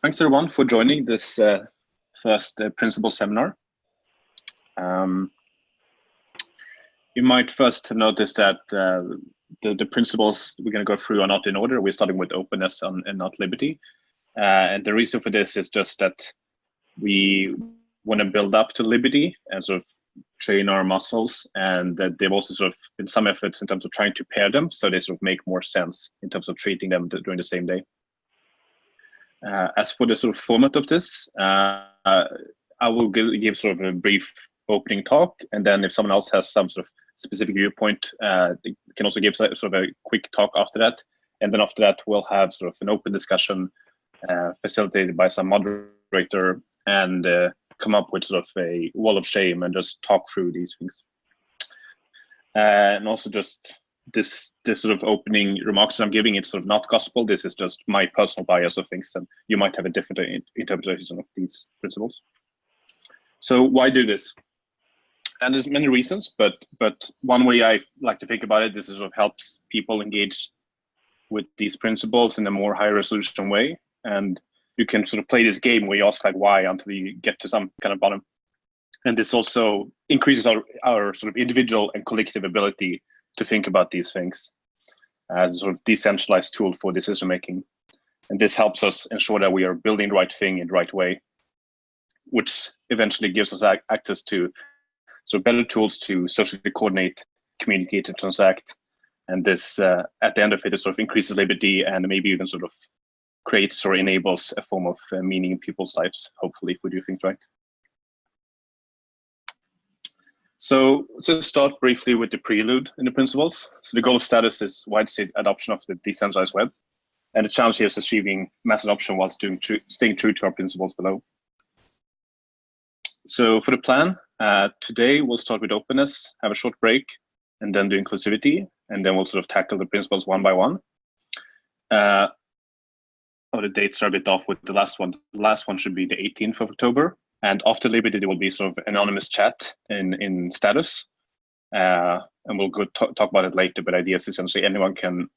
Thanks everyone for joining this first principal seminar. You might first have noticed that the principles we're going to go through are not in order. We're starting with openness and not liberty. And the reason for this is just that we want to build up to liberty and sort of train our muscles, and that they've also sort of been some efforts in terms of trying to pair them so they sort of make more sense in terms of treating them during the same day. As for the sort of format of this, I will give sort of a brief opening talk, and then if someone else has some sort of specific viewpoint, they can also give sort of a quick talk after that. And then after that, we'll have sort of an open discussion facilitated by some moderator, and come up with sort of a wall of shame and just talk through these things. And also just this sort of opening remarks that I'm giving, it's sort of not gospel. This is just my personal bias of things, and you might have a different interpretation of these principles. So why do this? And there's many reasons, but one way I like to think about it, this is sort of helps people engage with these principles in a more high resolution way. And you can sort of play this game where you ask like why until you get to some kind of bottom. And this also increases our sort of individual and collective ability to think about these things as a sort of decentralized tool for decision making. And this helps us ensure that we are building the right thing in the right way, which eventually gives us access to better tools to socially coordinate, communicate, and transact. And this, at the end of it, sort of increases liberty and maybe even sort of creates or enables a form of meaning in people's lives, hopefully, if we do things right. So let's start briefly with the prelude in the principles. So the goal of Status is widespread adoption of the decentralized web. And the challenge here is achieving mass adoption while staying true to our principles below. So for the plan, today we'll start with openness, have a short break, and then do inclusivity, and then we'll sort of tackle the principles one by one. The dates are a bit off with the last one. The last one should be the 18th of October. And after Liberty, there will be sort of anonymous chat in Status. And we'll go talk about it later, but ideas essentially anyone can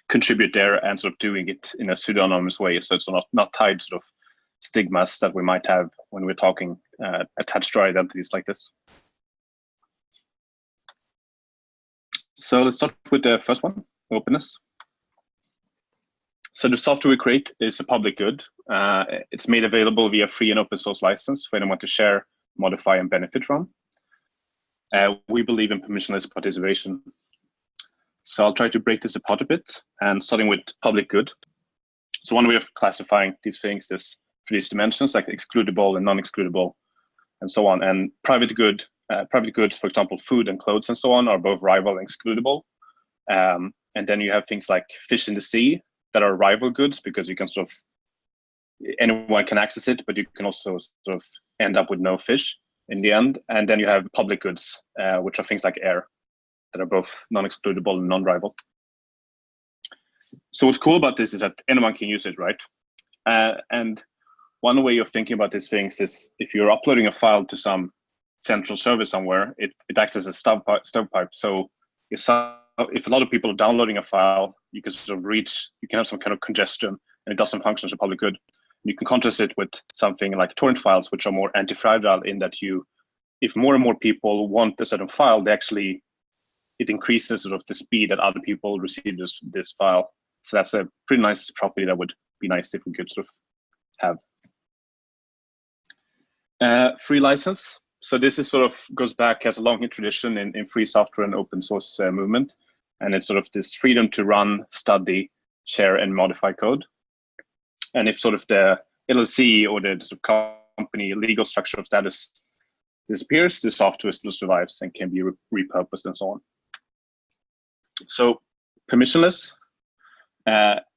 contribute there and sort of doing it in a pseudo-anonymous way. So it's not tied sort of stigmas that we might have when we're talking attached to our identities like this. So let's start with the first one, openness. So the software we create is a public good. It's made available via free and open source license for anyone to share, modify, and benefit from. We believe in permissionless participation. So I'll try to break this apart a bit, and starting with public good. So one way of classifying these things is for these dimensions, like excludable and non-excludable, and so on. And private goods, for example, food and clothes and so on, are both rival and excludable. And then you have things like fish in the sea that are rival goods, because you can sort of, anyone can access it, but you can also sort of end up with no fish in the end. And then you have public goods, which are things like air, that are both non-excludable and non-rival. So what's cool about this is that anyone can use it, right? And one way of thinking about these things is if you're uploading a file to some central server somewhere, it acts as a stovepipe. So if a lot of people are downloading a file, you can sort of you can have some kind of congestion, and it doesn't function as a public good. You can contrast it with something like torrent files, which are more anti-fragile in that if more and more people want a certain file, it increases sort of the speed that other people receive this file. So that's a pretty nice property that would be nice if we could sort of have. Free license. So this is sort of goes back, has a long tradition in free software and open source movement. And it's sort of this freedom to run, study, share, and modify code. And if sort of the LLC or the sort of company legal structure of Status disappears, the software still survives and can be repurposed and so on. So permissionless,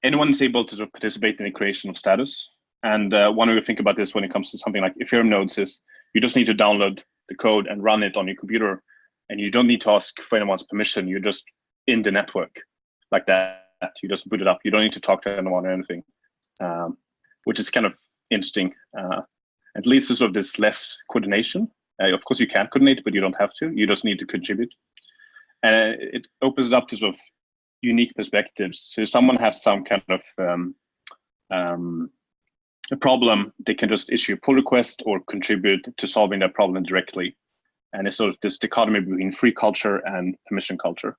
anyone is able to sort of participate in the creation of Status. And one way to think about this when it comes to something like Ethereum nodes is you just need to download the code and run it on your computer. And you don't need to ask for anyone's permission. You're just in the network like that. You just boot it up. You don't need to talk to anyone or anything, which is kind of interesting. It leads to sort of this less coordination. Of course, you can coordinate, but you don't have to. You just need to contribute. And it opens it up to sort of unique perspectives. So if someone has some kind of a problem, they can just issue a pull request or contribute to solving that problem directly. And it's sort of this dichotomy between free culture and permission culture.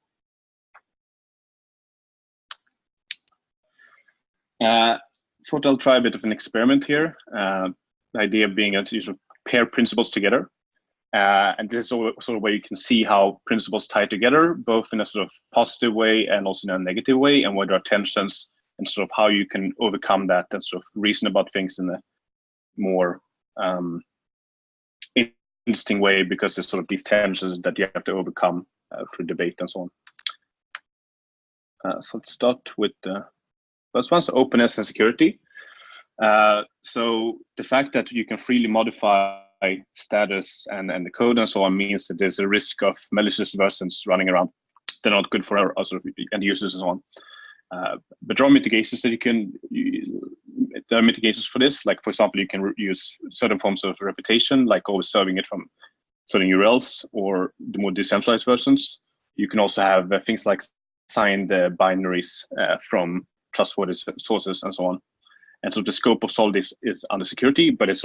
Thought I'll try a bit of an experiment here. The idea being that you sort of pair principles together. And this is sort of where you can see how principles tie together, both in a sort of positive way and also in a negative way, and where there are tensions and sort of how you can overcome that and sort of reason about things in a more interesting way, because there's sort of these tensions that you have to overcome through debate and so on. So let's start with the first one, so openness and security. So the fact that you can freely modify status and the code and so on means that there's a risk of malicious versions running around. They're not good for our sort of end users and so on. But there are mitigations that there are mitigations for this. Like, for example, you can use certain forms of reputation, like always serving it from certain URLs, or the more decentralized versions. You can also have things like signed binaries from trustworthy sources and so on. And so the scope of all this is under security, but it's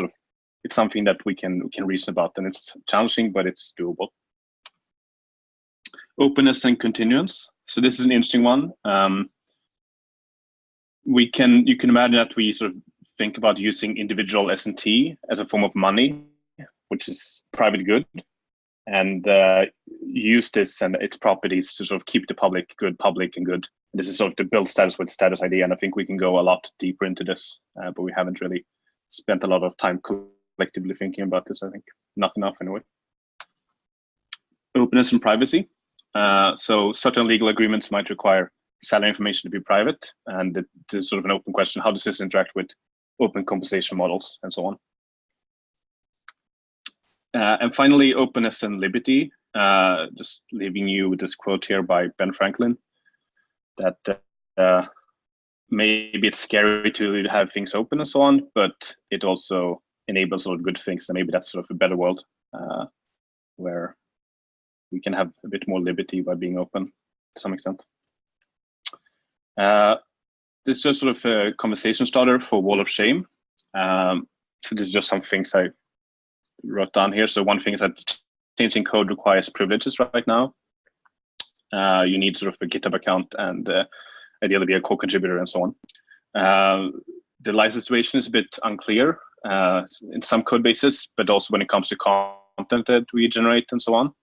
something that we can reason about, and it's challenging, but it's doable. Openness and continuance. So this is an interesting one. You can imagine that we sort of think about using individual S&T as a form of money, which is private good, and use this and its properties to sort of keep the public and good. This is sort of the build status with status idea, and I think we can go a lot deeper into this, but we haven't really spent a lot of time collectively thinking about this. I think not enough anyway. Openness and privacy. So certain legal agreements might require salary information to be private, and this is sort of an open question. How does this interact with open compensation models and so on? And finally, openness and liberty. Just leaving you with this quote here by Ben Franklin, that maybe it's scary to have things open and so on, but it also enables a lot of good things, and maybe that's sort of a better world where we can have a bit more liberty by being open to some extent. This is just sort of a conversation starter for Wall of Shame. So this is just some things I wrote down here. So one thing is that changing code requires privileges right now. You need sort of a GitHub account and ideally be a co-contributor and so on. The license situation is a bit unclear in some code bases, but also when it comes to content that we generate and so on,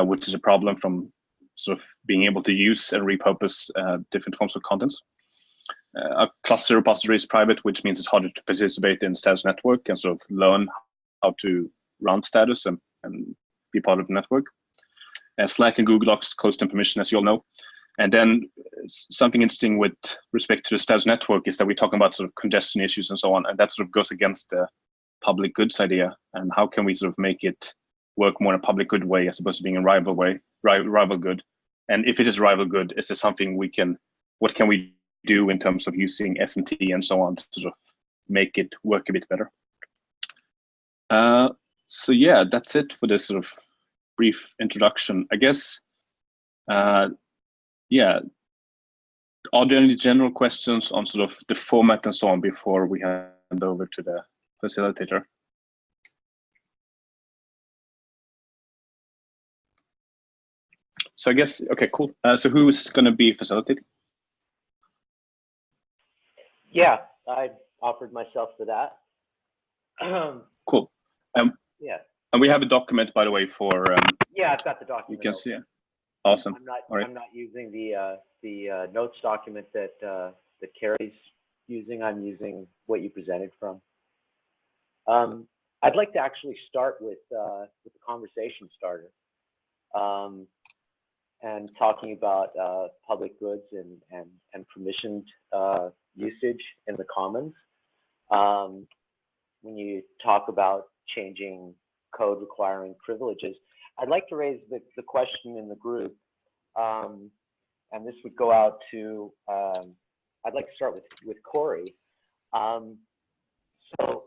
which is a problem from sort of being able to use and repurpose different forms of contents. A cluster repository is private, which means it's harder to participate in status network and sort of learn how to run status and be part of the network. Slack and Google Docs closed in permission, as you all know. And then something interesting with respect to the status network is that we're talking about sort of congestion issues and so on, and that sort of goes against the public goods idea. And how can we sort of make it work more in a public good way as opposed to being a rival good? And if it is rival good, is there something what can we do in terms of using S&T and so on to sort of make it work a bit better? So yeah, that's it for this sort of brief introduction. I guess, yeah, are there any general questions on sort of the format and so on before we hand over to the facilitator? So I guess, okay, cool. So who is going to be facilitating? Yeah, I offered myself for that. Cool. Yeah. And we have a document, by the way, for. Yeah, I've got the document. You can see it. Awesome. I'm not using the notes document that Carrie's using. I'm using what you presented from. I'd like to actually start with the conversation starter, and talking about public goods and permissioned usage in the commons. When you talk about changing code requiring privileges, I'd like to raise the question in the group, and this would go out to, I'd like to start with Corey. So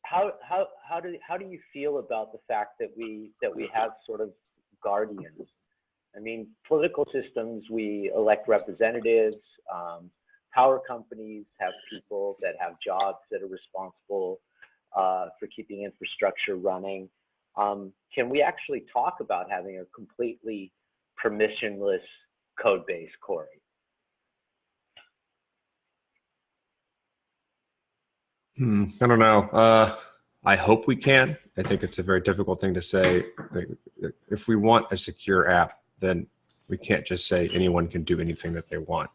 how do you feel about the fact that we have sort of guardians? I mean, political systems, we elect representatives. power companies have people that have jobs that are responsible for keeping infrastructure running. Can we actually talk about having a completely permissionless code base, Corey? I don't know. I hope we can. I think it's a very difficult thing to say. If we want a secure app, then we can't just say anyone can do anything that they want.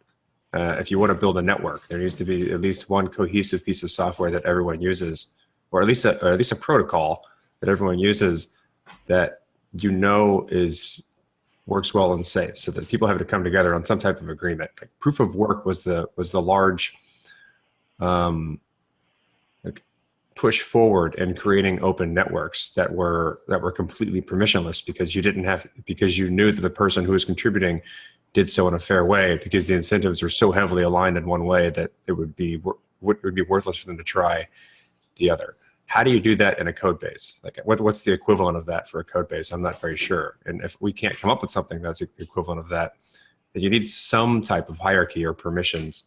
If you want to build a network, there needs to be at least one cohesive piece of software that everyone uses, or at least a protocol that everyone uses that works well and safe, so that people have to come together on some type of agreement. Like proof of work was the large push forward in creating open networks that were completely permissionless, because you knew that the person who was contributing did so in a fair way, because the incentives are so heavily aligned in one way that it would be worthless for them to try the other. How do you do that in a code base? Like what's the equivalent of that for a code base? I'm not very sure. And if we can't come up with something that's the equivalent of that, then you need some type of hierarchy or permissions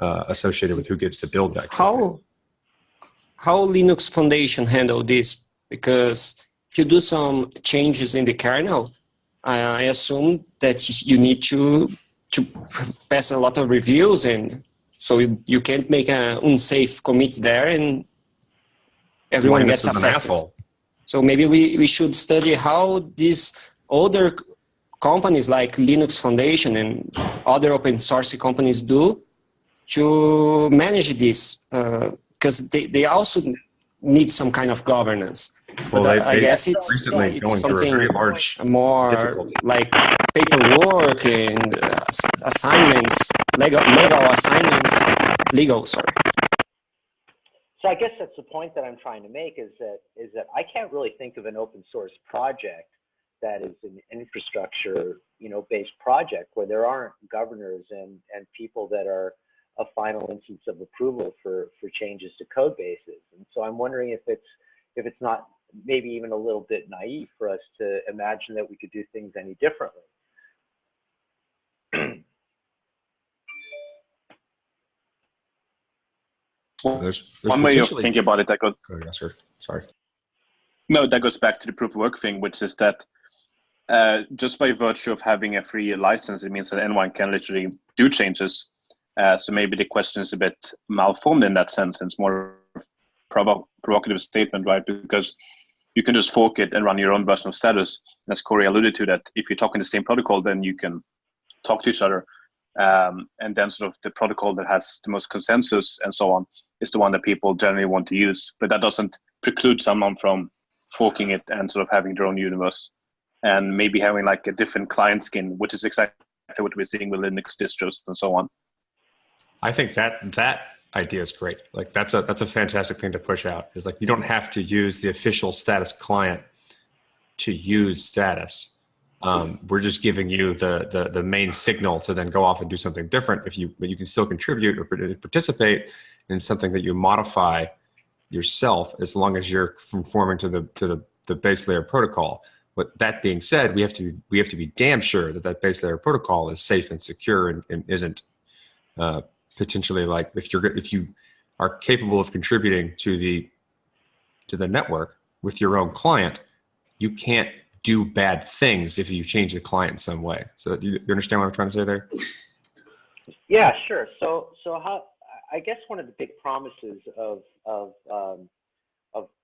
associated with who gets to build that code base. How Linux Foundation handle this? Because if you do some changes in the kernel, I assume that you need to pass a lot of reviews, and so you can't make an unsafe commit there, and everyone gets affected. So maybe we should study how these other companies like Linux Foundation and other open source companies do to manage this. Because they also need some kind of governance. Well, but I guess it's something more difficulty. like paperwork and assignments, legal assignments, sorry. So I guess that's the point that I'm trying to make, is that I can't really think of an open source project that is an infrastructure, based project where there aren't governors and people that are a final instance of approval for changes to code bases. And so I'm wondering if it's not maybe even a little bit naive for us to imagine that we could do things any differently. There's one way of thinking about it that goes. Oh, yes, sir. Sorry. No, that goes back to the proof of work thing, which is that just by virtue of having a free license, it means that anyone can literally do changes. So maybe the question is a bit malformed in that sense. It's more provocative statement, right? Because you can just fork it and run your own version of status. And as Corey alluded to, that if you're talking the same protocol, then you can talk to each other. And then sort of the protocol that has the most consensus and so on is the one that people generally want to use. But that doesn't preclude someone from forking it and sort of having their own universe, and maybe having like a different client skin, which is exactly what we're seeing with Linux distros and so on. I think that idea is great. Like that's a fantastic thing to push out. Is like you don't have to use the official status client to use status. We're just giving you the main signal to then go off and do something different. But you can still contribute or participate in something that you modify yourself, as long as you're conforming to the base layer protocol. But that being said, we have to be damn sure that base layer protocol is safe and secure and isn't potentially, like, if you are capable of contributing to the network with your own client, you can't do bad things if you change the client in some way. So you understand what I'm trying to say there? Yeah, sure. So how, I guess one of the big promises of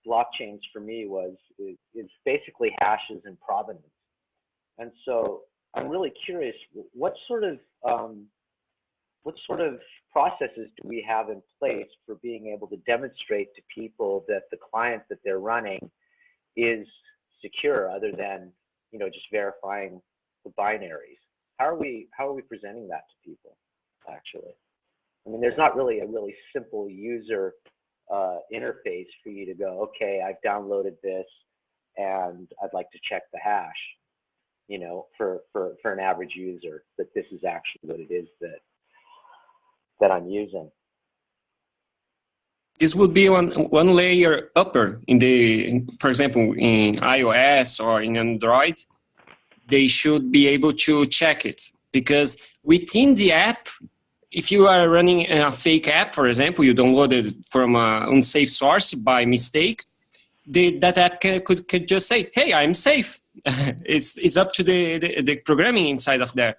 blockchains for me is basically hashes and provenance. And so I'm really curious, what sort of processes do we have in place for being able to demonstrate to people that the client that they're running is secure, other than just verifying the binaries? How are we presenting that to people, actually? I mean, there's not really a really simple user interface for you to go, okay, I've downloaded this and I'd like to check the hash, for an average user, that this is actually what it is that I'm using. This would be one layer upper for example, in iOS or in Android. They should be able to check it, because within the app, if you are running a fake app, for example, you downloaded from an unsafe source by mistake, that app could just say, "Hey, I'm safe." It's up to the programming inside of there.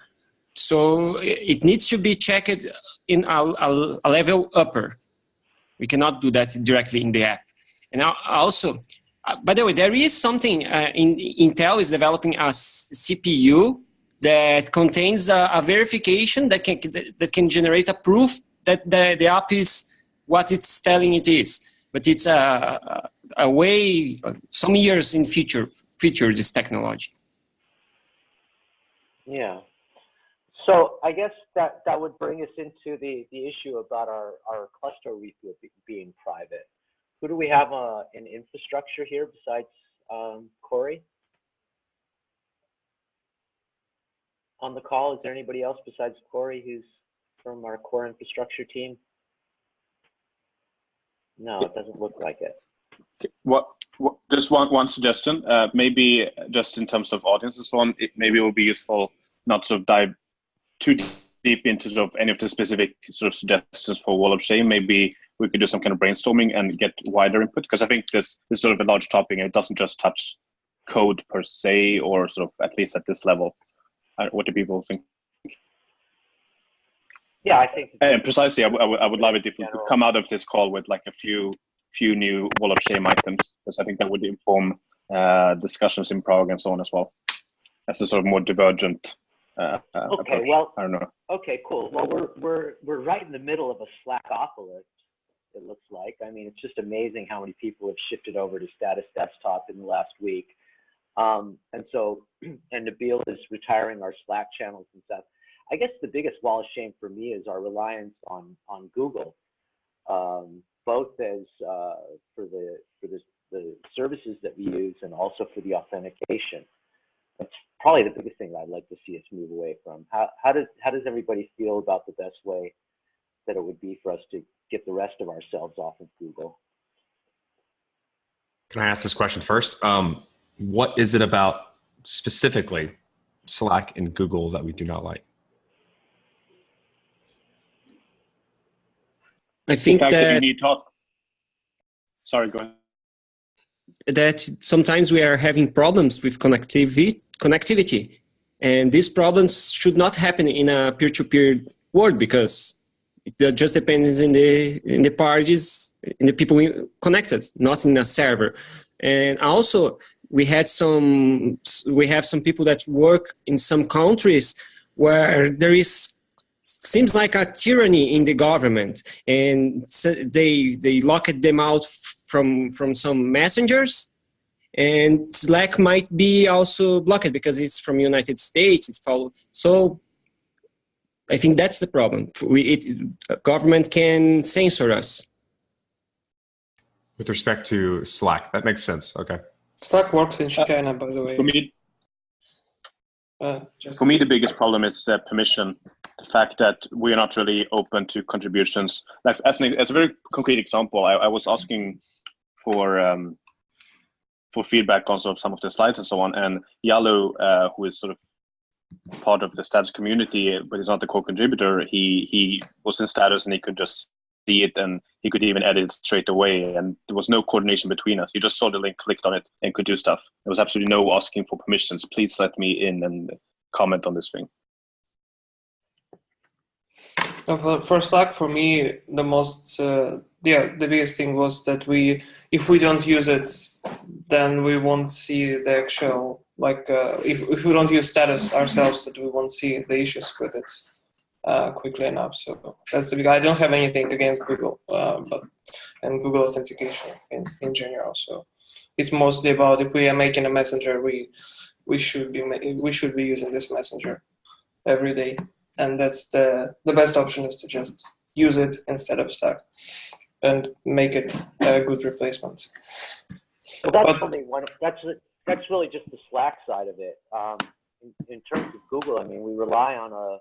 So it needs to be checked in a level upper. We cannot do that directly in the app. And also, by the way, there is something Intel is developing a CPU that contains a verification that can generate a proof that the app is what it's telling it is. But it's a way, some years in future this technology. Yeah. So I guess that would bring us into the issue about our cluster repo being private. Who do we have in infrastructure here besides Corey? On the call, is there anybody else besides Corey who's from our core infrastructure team? No, it doesn't look like it. Just one suggestion, maybe just in terms of audience and so on, maybe it will be useful not to dive too deep into sort of any of the specific sort of suggestions for wall of shame. Maybe we could do some kind of brainstorming and get wider input, because I think this is sort of a large topic and it doesn't just touch code per se, or sort of at least at this level. What do people think? Yeah, I think. And precisely, I would love it if we could come out of this call with like a few new wall of shame items, because I think that would inform discussions in Prague and so on as well, as a sort of more divergent Okay, approach. well, I don't know. Okay, cool. Well, we're right in the middle of a Slackopolis, it looks like. I mean, it's just amazing how many people have shifted over to Status Desktop in the last week. And Nabil is retiring our Slack channels and stuff. I guess the biggest wall of shame for me is our reliance on Google, both as for the services that we use and also for the authentication. That's probably the biggest thing that I'd like to see us move away from. How does everybody feel about the best way that it would be for us to get the rest of ourselves off of Google? Can I ask this question first? What is it about specifically Slack and Google that we do not like? I think that you need to. Sorry, go ahead. That sometimes we are having problems with connectivity, and these problems should not happen in a peer-to-peer world, because it just depends in the parties, in the people connected, not in a server. And also we have some people that work in some countries where there seems like a tyranny in the government, and so they locked them out from some messengers, and Slack might be also blocked because it's from United States. So I think that's the problem. Government can censor us. With respect to Slack, that makes sense. Okay. Slack works in China, by the way. For me, the biggest problem is the permission. The fact that we are not really open to contributions. Like as a very concrete example, I was asking for feedback on sort of some of the slides and so on, and Yalu, who is sort of part of the Status community, but he's not the core contributor, he was in Status and he could just see it, and he could even edit it straight away, and there was no coordination between us. He just saw the link, clicked on it, and could do stuff. There was absolutely no asking for permissions. Please let me in and comment on this thing. For Slack, for me, the biggest thing was that if we don't use it, then we won't see the actual, if we don't use Status ourselves, that we won't see the issues with it quickly enough. So that's the big. I don't have anything against Google, and Google authentication in general. So it's mostly about, if we are making a messenger, we should be using this messenger every day. And that's the best option, is to just use it instead of Slack and make it a good replacement. So that's really just the Slack side of it. In terms of Google, I mean, we rely on a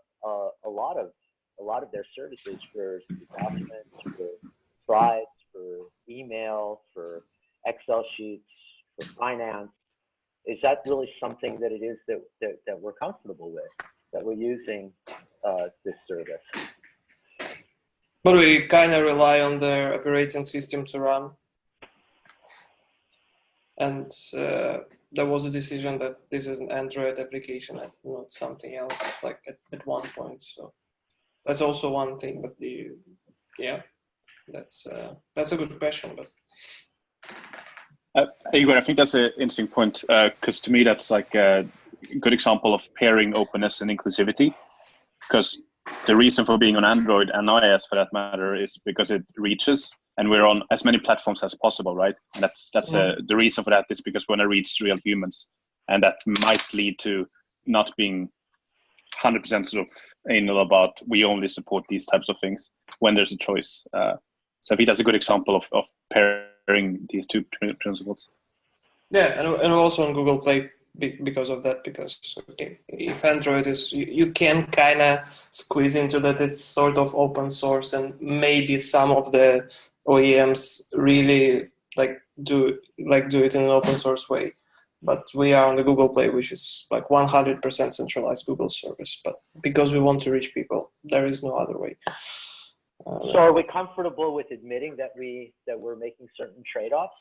lot of their services for documents, for slides, for email, for Excel sheets, for finance. Is that really something that it is that we're comfortable with, that we're using this service? But we kind of rely on their operating system to run. And there was a decision that this is an Android application and not something else, like at one point. So that's also one thing. But that's a good question. But Igor, I think that's an interesting point, because to me that's like a good example of pairing openness and inclusivity. Because the reason for being on Android and iOS, for that matter, is because it reaches, and we're on as many platforms as possible, right? And that's the reason for that is because we want to reach real humans, and that might lead to not being 100% sort of anal about we only support these types of things when there's a choice. So I think that's a good example of pairing these two principles. Yeah, and also on Google Play because of that. Because if Android is, you can kind of squeeze into that it's sort of open source, and maybe some of the OEMs really do it in an open source way. But we are on the Google Play, which is like 100% centralized Google service. But because we want to reach people, there is no other way. So are we comfortable with admitting that we're making certain trade-offs?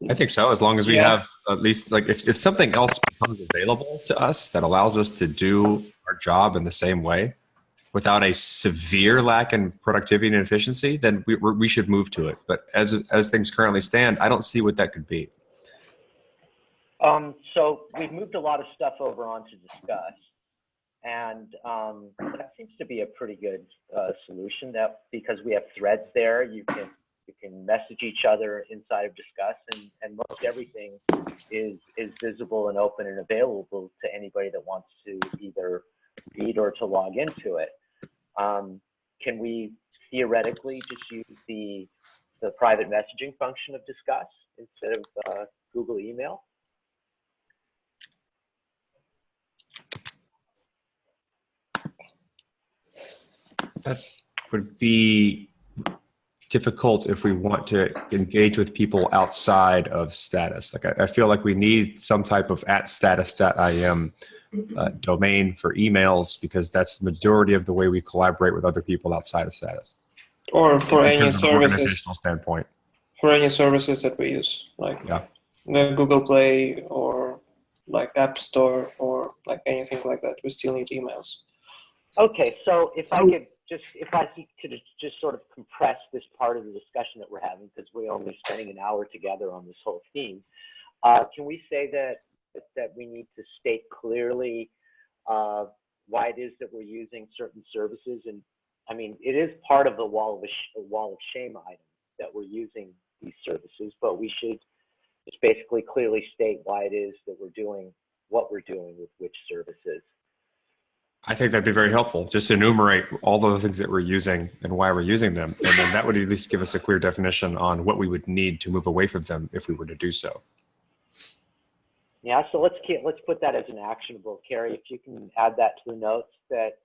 I think so, as long as we have at least, like, if something else becomes available to us that allows us to do our job in the same way without a severe lack in productivity and efficiency, then we should move to it. But as things currently stand, I don't see what that could be. So we've moved a lot of stuff over onto Discuss, and that seems to be a pretty good solution. That because we have threads there, you can message each other inside of Discuss, and most everything is visible and open and available to anybody that wants to either read or to log into it. Can we theoretically just use the private messaging function of Discuss instead of Google email? That would be difficult if we want to engage with people outside of status. Like I feel like we need some type of @status.im domain for emails, because that's the majority of the way we collaborate with other people outside of status. Or for in any terms of an services, organizational standpoint. for any services that we use, like the Google Play or like App Store or like anything like that, we still need emails. Okay, so if I could just sort of compress this part of the discussion that we're having, because we're only spending an hour together on this whole theme, can we say that we need to state clearly why it is that we're using certain services? And I mean, it is part of the wall of shame item that we're using these services, but we should just basically clearly state why it is that we're doing what we're doing with which services. I think that'd be very helpful. Just enumerate all of the things that we're using and why we're using them. And then that would at least give us a clear definition on what we would need to move away from them if we were to do so. Yeah, so let's put that as an actionable. Carrie, if you can add that to the notes that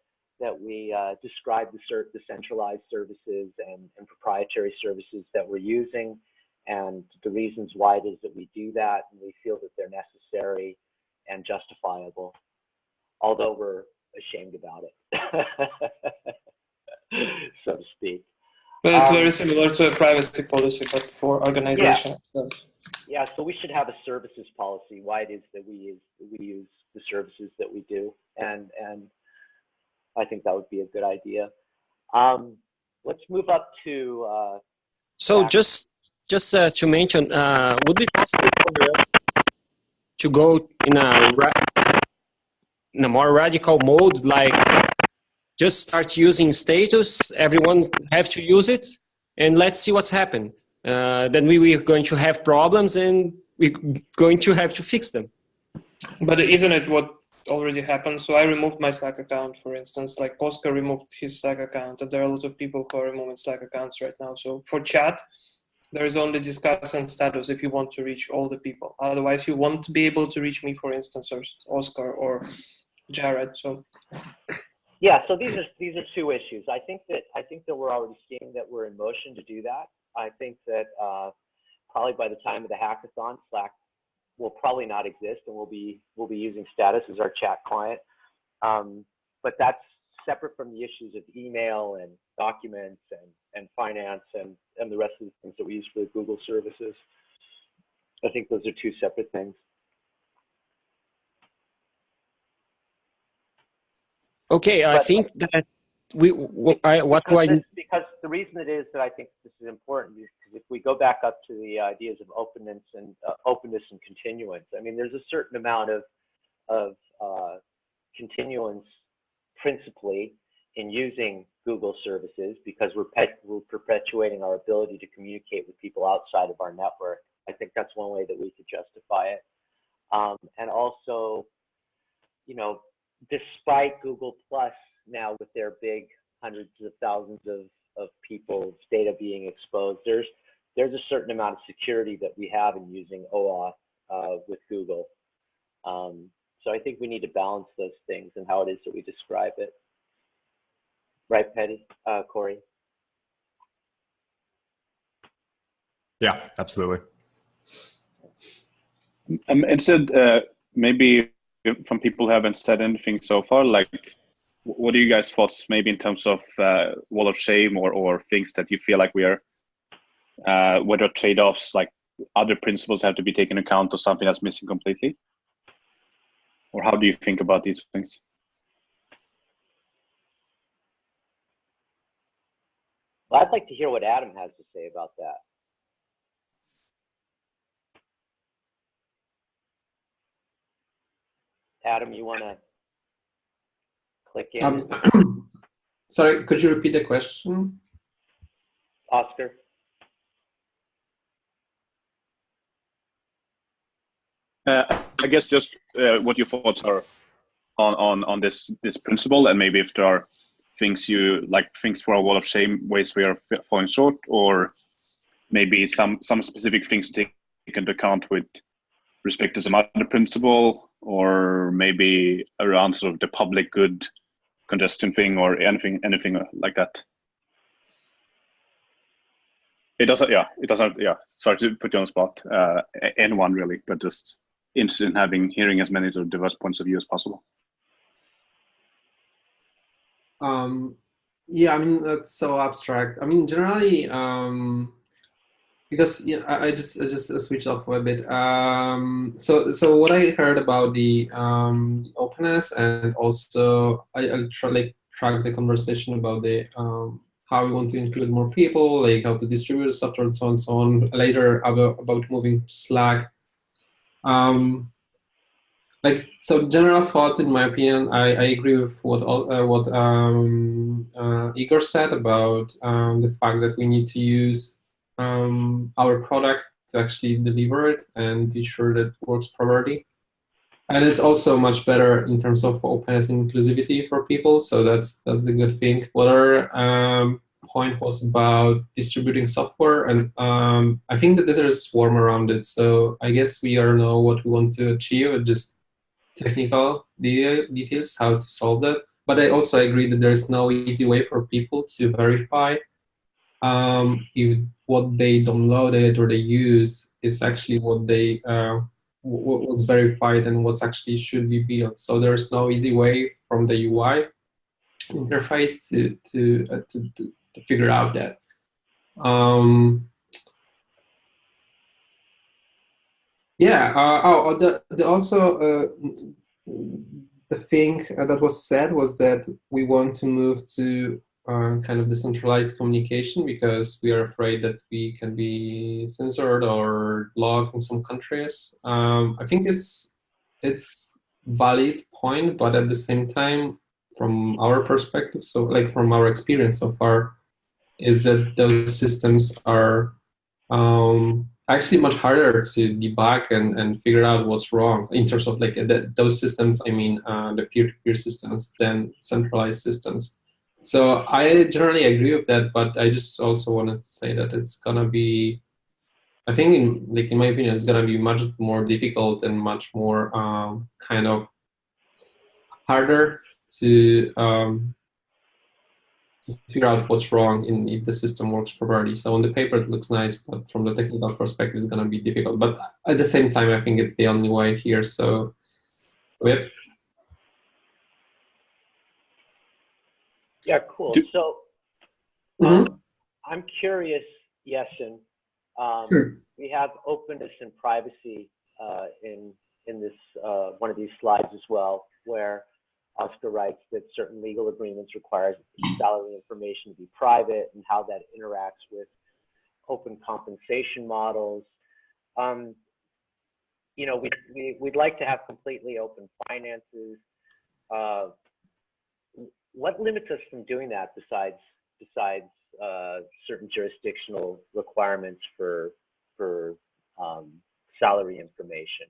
we describe the centralized services and proprietary services that we're using, and the reasons why it is that we do that, and we feel that they're necessary and justifiable, although we're ashamed about it, so to speak. But it's very similar to a privacy policy, but for organizations. Yeah, so we should have a services policy, why it is that we use the services that we do, and I think that would be a good idea. Let's move up to. So just to mention, would it be possible for us to go in a more radical mode, like just start using status, everyone have to use it, and let's see what's happened. Then we are going to have problems and we're going to have to fix them. But isn't it what already happened? So I removed my Slack account, for instance, like Oscar removed his Slack account, and there are a lot of people who are removing Slack accounts right now. So for chat, there is only Discuss and status if you want to reach all the people. Otherwise, you won't be able to reach me, for instance, or Oscar or Jared. So yeah, so these are two issues. I think that we're already seeing that we're in motion to do that. I think that probably by the time of the hackathon, Slack will probably not exist, and we'll be using Status as our chat client. But that's separate from the issues of email and documents and finance and the rest of the things that we use for the Google services. I think those are two separate things. Okay, I think that because the reason it is that I think this is important is because if we go back up to the ideas of openness and continuance, I mean, there's a certain amount of continuance principally in using Google services because we're perpetuating our ability to communicate with people outside of our network. I think that's one way that we could justify it. And also, you know, despite Google Plus now with their big hundreds of thousands of people's data being exposed, there's a certain amount of security that we have in using OAuth with Google. So I think we need to balance those things and how it is that we describe it. Right, Corey? Yeah, absolutely. Instead, maybe from people who haven't said anything so far, like, what are you guys' thoughts maybe in terms of wall of shame or things that you feel like we are, whether trade-offs, like other principles have to be taken account or something that's missing completely? Or how do you think about these things? Well, I'd like to hear what Adam has to say about that. Adam, you want to click in? Sorry, could you repeat the question? Oscar? I guess just what your thoughts are on this principle, and maybe if there are things you like, things for a wall of shame, ways we are falling short, or maybe some specific things to take into account with respect to some other principle, or maybe around sort of the public good congestion thing, or anything like that. It doesn't. Sorry to put you on the spot. Anyone really, but just interested in hearing as many sort of diverse points of view as possible. Yeah, I mean, that's so abstract. I mean, generally, because I just switched off for a bit. So what I heard about the openness, and also I'll track the conversation about the how we want to include more people, like how to distribute software and so on and so on. Later about moving to Slack. So general thought, in my opinion, I agree with what Igor said about the fact that we need to use our product to actually deliver it and be sure that it works properly. And it's also much better in terms of openness and inclusivity for people. So that's the good thing. Other point was about distributing software, and I think that there's a swarm around it. So I guess we all know what we want to achieve. It's just technical details how to solve that. But I also agree that there's no easy way for people to verify if what they downloaded or they use is actually what they what's verified and what's actually should be built. So there's no easy way from the UI interface to figure out that. The thing that was said was that we want to move to kind of decentralized communication because we are afraid that we can be censored or blocked in some countries. I think it's valid point, but at the same time, from our perspective, so like from our experience so far, is that those systems are actually much harder to debug and figure out what's wrong in terms of like those systems, I mean the peer-to-peer systems, than centralized systems. So I generally agree with that, but I just also wanted to say that it's gonna be, I think in my opinion, it's gonna be much more difficult and much more kind of harder to figure out what's wrong if the system works properly. So on the paper it looks nice, but from the technical perspective it's going to be difficult. But at the same time, I think it's the only way here. So, yep. Yeah, cool. So I'm curious, Yesin. Sure. We have openness and privacy in this one of these slides as well, where Oscar writes that certain legal agreements require salary information to be private and how that interacts with open compensation models. We'd like to have completely open finances. What limits us from doing that besides certain jurisdictional requirements for salary information?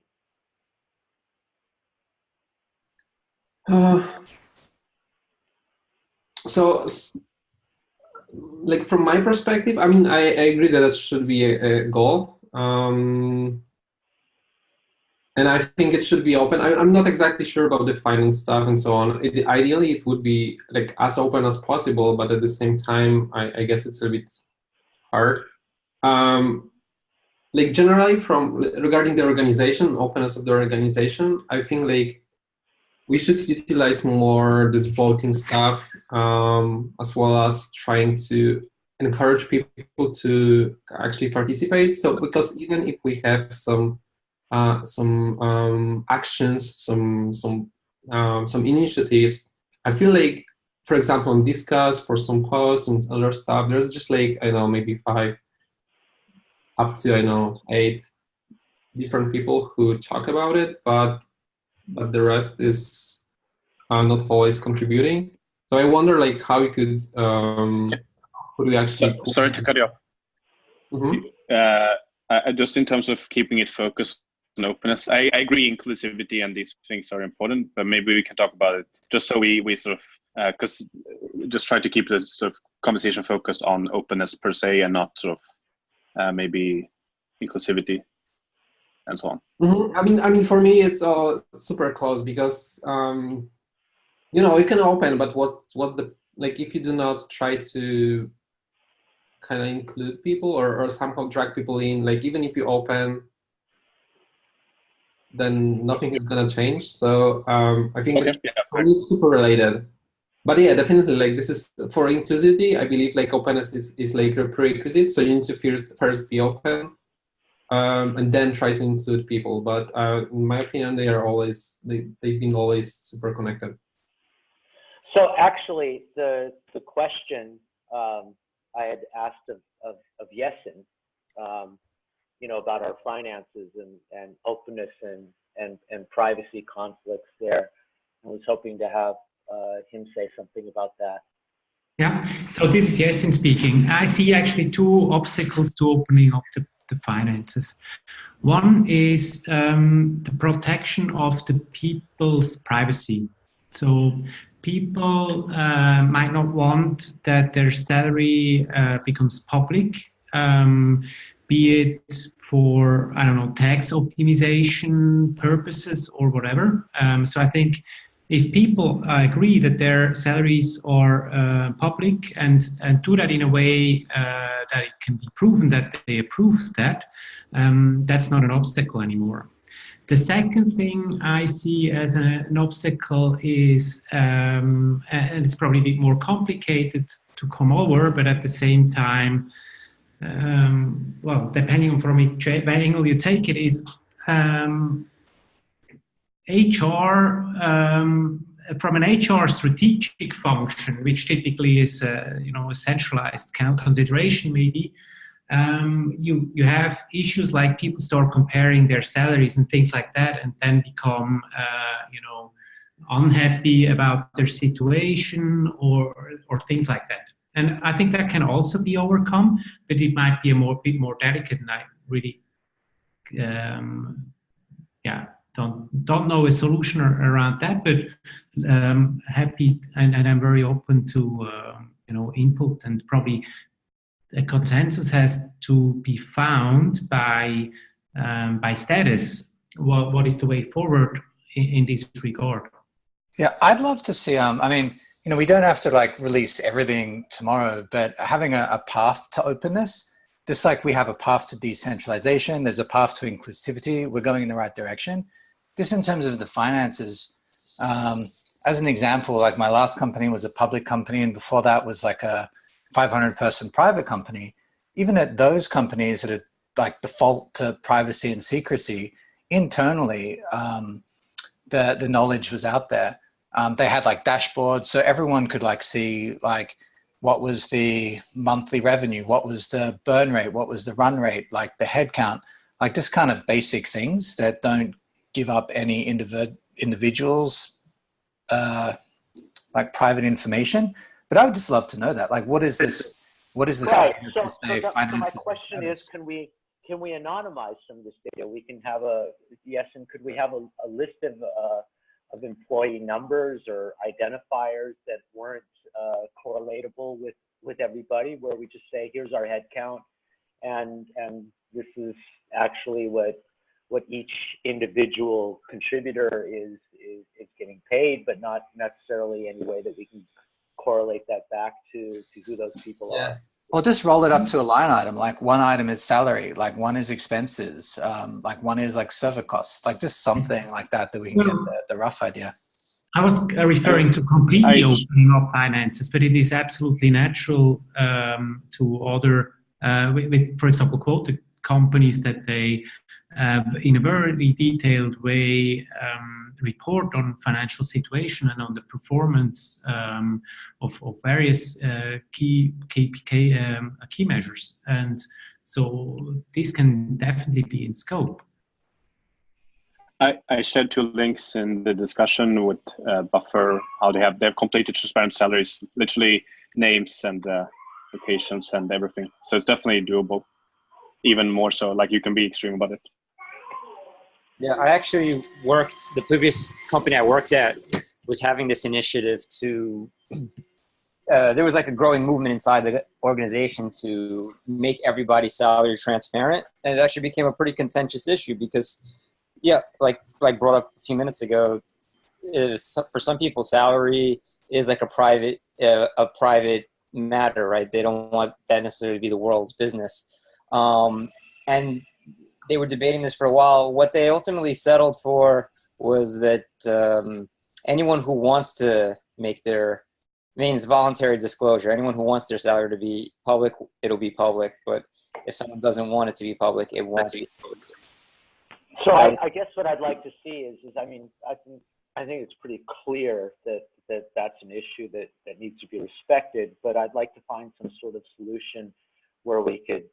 So, like from my perspective, I mean, I agree that should be a goal. And I think it should be open. I'm not exactly sure about the finance stuff and so on. Ideally, it would be like as open as possible, but at the same time, I guess it's a bit hard. Like generally, regarding the organization, openness of the organization, I think like we should utilize more this voting stuff, as well as trying to encourage people to actually participate. So because even if we have some actions, some initiatives, I feel like, for example, on Discuss, for some posts and other stuff, there's just like, I know, maybe 5 up to, I know, 8 different people who talk about it, but the rest is not always contributing. So I wonder like how we could we actually sorry to cut you off. Just in terms of keeping it focused on openness, I agree inclusivity and these things are important, but maybe we can talk about it just so we sort of because just try to keep the sort of conversation focused on openness per se and not sort of maybe inclusivity and so on. I mean, for me, it's all super close because you can open, but what the, like, if you do not try to kind of include people or somehow drag people in, like even if you open, then nothing is gonna change. So I think it's super related. But yeah, definitely, like this is for inclusivity. I believe like openness is like a prerequisite. So you need to first be open. And then try to include people. But in my opinion, they've been always super connected. So actually, the question I had asked of Yesin, about our finances and openness and privacy conflicts there. I was hoping to have him say something about that. Yeah, so this is Yesin speaking. I see actually 2 obstacles to opening up the finances. One is the protection of the people's privacy. So people might not want that their salary becomes public, be it for, I don't know, tax optimization purposes or whatever. So I think if people agree that their salaries are public and do that in a way that it can be proven that they approve that, that's not an obstacle anymore. The second thing I see as an obstacle is, and it's probably a bit more complicated to come over, but at the same time, well, depending on from which angle you take it, is HR, from an HR strategic function, which typically is a centralized consideration maybe, you have issues like people start comparing their salaries and things like that, and then become unhappy about their situation or things like that. And I think that can also be overcome, but it might be a bit more delicate, and I really don't know a solution around that, but happy and I'm very open to input, and probably a consensus has to be found by status. What is the way forward in this regard? Yeah, I'd love to see. I mean, we don't have to like release everything tomorrow, but having a path to openness, just like we have a path to decentralization, there's a path to inclusivity. We're going in the right direction. This, in terms of the finances, I as an example, like my last company was a public company, and before that was like a 500-person private company. Even at those companies that are like default to privacy and secrecy, internally, the knowledge was out there. They had like dashboards, so everyone could like see like what was the monthly revenue, what was the burn rate, what was the run rate, like the head count, like just kind of basic things that don't give up any individuals like private information. But I would just love to know that, like, what is this? What is this? Right. So my finances question is, can we anonymize some of this data? We can have a and could we have a list of employee numbers or identifiers that weren't correlatable with everybody, where we just say, here's our head count, and this is actually what each individual contributor is getting paid, but not necessarily any way that we can correlate that back to who those people are. Or just roll it up to a line item. Like one item is salary, like one is expenses, like one is like server costs, like just something like that we can get the rough idea. I was referring to completely opening up finances, but it is absolutely natural to other, with, for example, quoted companies that they, in a very detailed way, report on financial situation and on the performance of various key measures, and so this can definitely be in scope. I shared 2 links in the discussion with Buffer, how they have their completely transparent salaries, literally names and locations and everything. So it's definitely doable, even more so, like you can be extreme about it. Yeah, I actually the previous company I worked at was having this initiative to, there was like a growing movement inside the organization to make everybody's salary transparent. And it actually became a pretty contentious issue because, yeah, like brought up a few minutes ago, for some people, salary is like a private matter, right? They don't want that necessarily to be the world's business. And they were debating this for a while. What they ultimately settled for was that anyone who wants to make means voluntary disclosure. Anyone who wants their salary to be public, it'll be public. But if someone doesn't want it to be public, it won't be public. So I guess what I'd like to see is I mean, I think it's pretty clear that that's an issue that needs to be respected, but I'd like to find some sort of solution where we could,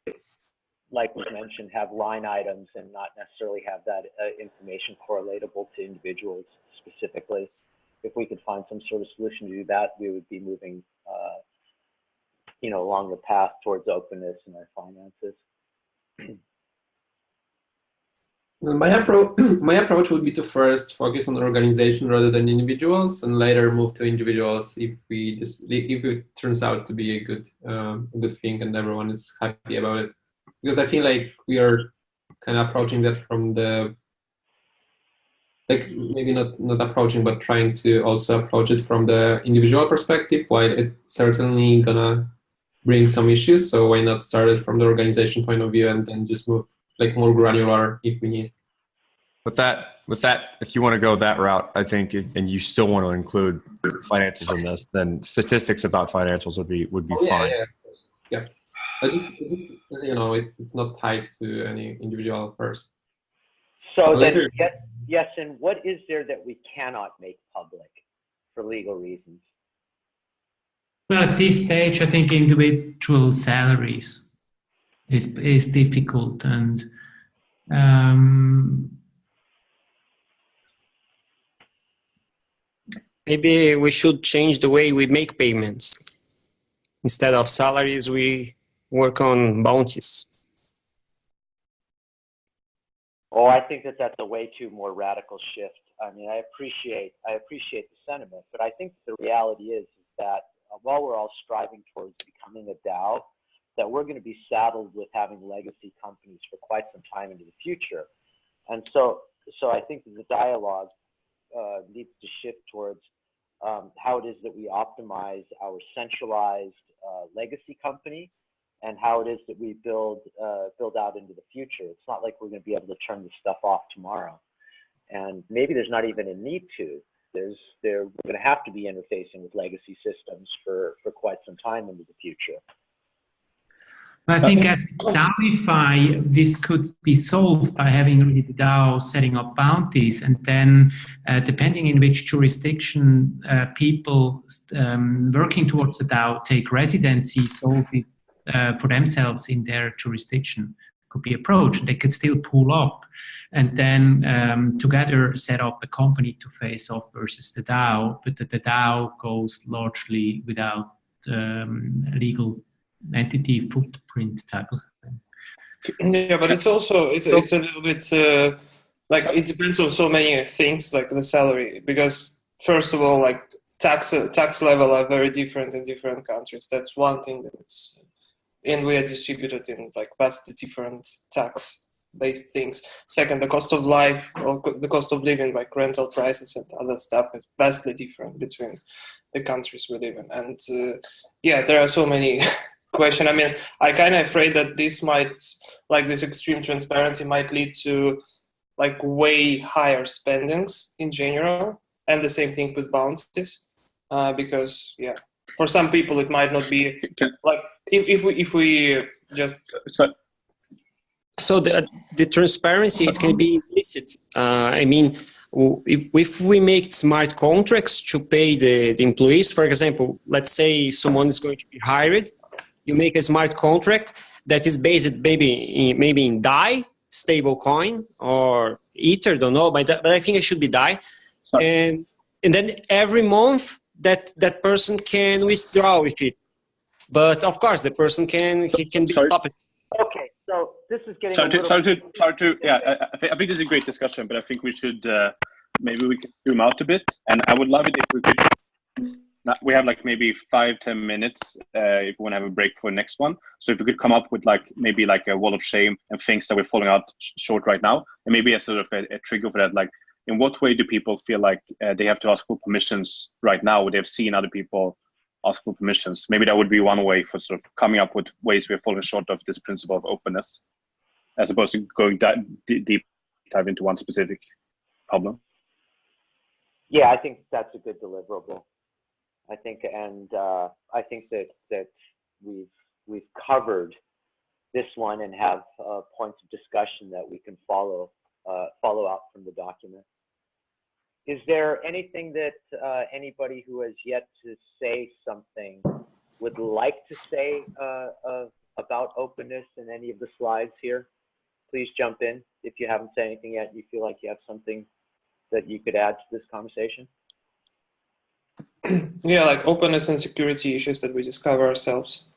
like was mentioned, have line items and not necessarily have that information correlatable to individuals specifically. If we could find some sort of solution to do that, we would be moving, along the path towards openness in our finances. My approach would be to first focus on the organization rather than individuals, and later move to individuals if it turns out to be a good thing and everyone is happy about it. Because I feel like we are kind of approaching that from the, like, maybe not approaching, but trying to also approach it from the individual perspective, while it's certainly gonna bring some issues. So why not start it from the organization point of view and then just move like more granular if we need. With that, if you want to go that route, I think, and you still want to include finances in this, then statistics about financials would be fine. Yeah. But it's not tied to any individual first. So then, yes, and what is there that we cannot make public for legal reasons? Well, at this stage, I think individual salaries is difficult, and maybe we should change the way we make payments. Instead of salaries, we work on bounties. Oh, I think that's a way too more radical shift. I mean, I appreciate the sentiment, but I think the reality is that while we're all striving towards becoming a DAO, that we're going to be saddled with having legacy companies for quite some time into the future. And so I think that the dialogue needs to shift towards how it is that we optimize our centralized legacy company, and how it is that we build out into the future. It's not like we're going to be able to turn this stuff off tomorrow, and maybe there's not even a need to. we're going to have to be interfacing with legacy systems for quite some time into the future. I think as DAOify, this could be solved by having really the DAO setting up bounties, and then depending in which jurisdiction people working towards the DAO take residency, solve it for themselves in their jurisdiction. Could be approached. They could still pool up and then together set up a company to face off versus the DAO, but the DAO goes largely without legal entity footprint type of thing. Yeah, but it's also it's a little bit like it depends on so many things, like the salary, because first of all, like tax level are very different in different countries. That's one thing that's, and we are distributed in like vastly different tax based things. Second, the cost of life or the cost of living, like rental prices and other stuff, is vastly different between the countries we live in. And yeah, there are so many questions. I mean, I kind of afraid that this might, like this extreme transparency might lead to like way higher spendings in general, and the same thing with bounties, because yeah, for some people it might not be like if we just. So the transparency, it can be implicit. I mean, if we make smart contracts to pay the employees, for example, let's say someone is going to be hired, you make a smart contract that is based maybe in DAI, stable coin, or Ether, don't know, but I think it should be DAI. And then every month that person can withdraw with it. But of course, the person can be stopped. Okay, so this is getting sorry to yeah, I think this is a great discussion, but I think we should maybe we could zoom out a bit, and I would love it if we could. We have like maybe 5-10 minutes if we want to have a break for the next one. So if we could come up with like maybe like a wall of shame and things that we're falling out short right now, and maybe a sort of a trigger for that, like in what way do people feel like they have to ask for permissions right now, where they've seen other people ask for permissions? Maybe that would be one way for sort of coming up with ways we're falling short of this principle of openness, as opposed to going deep dive into one specific problem. Yeah, I think that's a good deliverable. I think, and I think that we've covered this one and have points of discussion that we can follow out from the document. Is there anything that anybody who has yet to say something would like to say about openness in any of the slides here? Please jump in if you haven't said anything yet. You feel like you have something that you could add to this conversation? Yeah, like openness and security issues that we discover ourselves.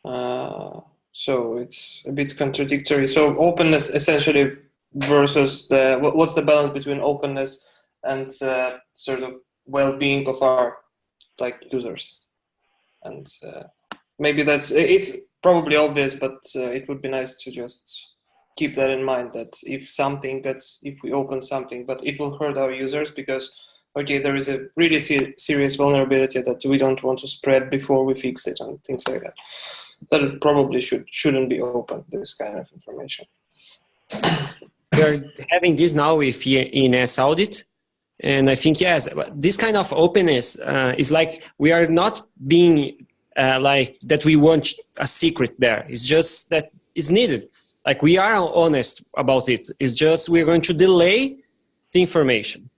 So it's a bit contradictory. So openness essentially versus what's the balance between openness and sort of well-being of our like users? And maybe it's probably obvious, but it would be nice to just keep that in mind, that if we open something, but it will hurt our users because, okay, there is a really serious vulnerability that we don't want to spread before we fix it and things like that. That it probably shouldn't be open, this kind of information. We are having this now with ENS audit. And I think, yes, this kind of openness is like we are not being like that we want a secret there. It's just that it's needed. Like we are honest about it. It's just we're going to delay the information.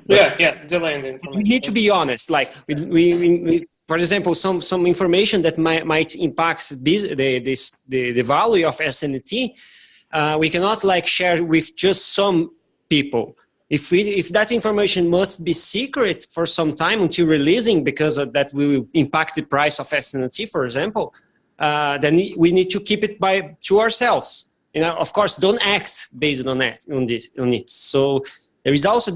Yeah, delaying the information. We need to be honest. Like we for example, some information that might impact the value of SNT, we cannot like share with just some people. If that information must be secret for some time until releasing, because of that will impact the price of SNT, for example, then we need to keep it to ourselves. You know, of course, don't act based on it. So there is also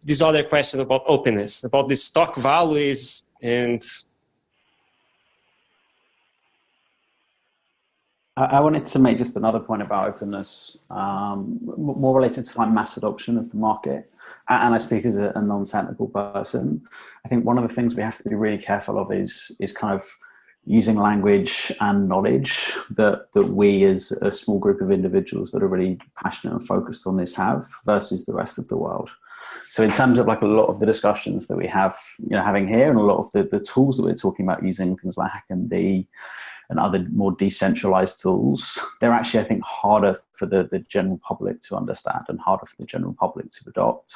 this other question about openness, about the stock values and. I wanted to make just another point about openness, more related to like mass adoption of the market. And I speak as a non-technical person. I think one of the things we have to be really careful of is kind of using language and knowledge that we as a small group of individuals that are really passionate and focused on this have versus the rest of the world. So in terms of like a lot of the discussions that we have, having here, and a lot of the tools that we're talking about using, things like HackMD and other more decentralized tools, they're actually, I think, harder for the general public to understand and harder for the general public to adopt.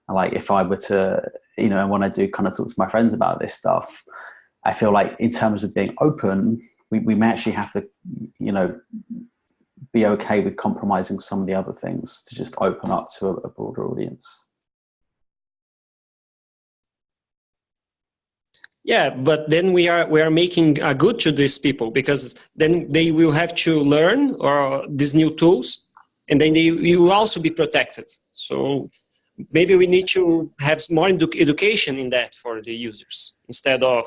And like if I were to, when I do kind of talk to my friends about this stuff, I feel like in terms of being open, we may actually have to, be okay with compromising some of the other things to just open up to a broader audience. Yeah, but then we are making a good to these people, because then they will have to learn these new tools, and then they will also be protected. So maybe we need to have more education in that for the users instead of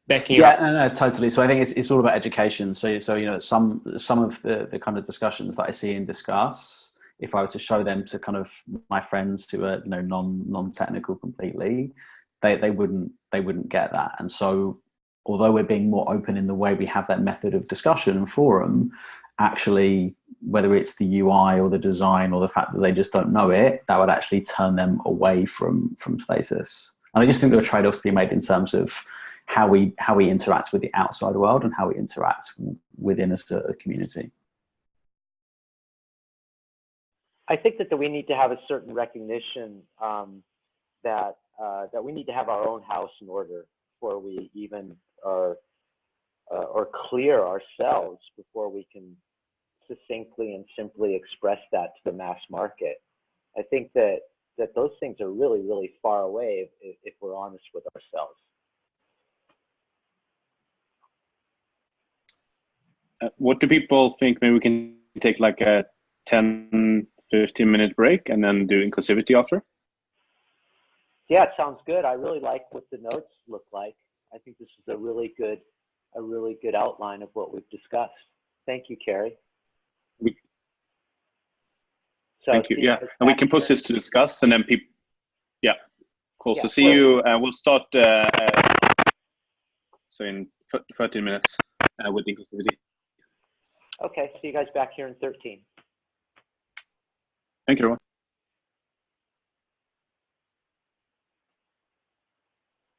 backing up. Yeah, no, totally. So I think it's all about education. So some of the kind of discussions that I see and discuss, if I were to show them to kind of my friends who are non-technical completely, they wouldn't get that. And so although we're being more open in the way we have that method of discussion and forum, actually, whether it's the UI or the design or the fact that they just don't know it, that would actually turn them away from status. And I just think there are trade-offs to be made in terms of how we interact with the outside world and how we interact within a community. I think that we need to have a certain recognition that we need to have our own house in order before we even are or clear ourselves before we can succinctly and simply express that to the mass market. I think that those things are really, really far away if we're honest with ourselves. What do people think? Maybe we can take like a 10, 15-minute break and then do inclusivity after? Yeah, it sounds good. I really like what the notes look like. I think this is a really good outline of what we've discussed. Thank you, Carrie. Thank you. Yeah, and we can post this to discuss, and then people. Yeah, cool. Yeah, so see you. We'll start. So in 13 minutes with inclusivity. Okay, see you guys back here in 13. Thank you, everyone.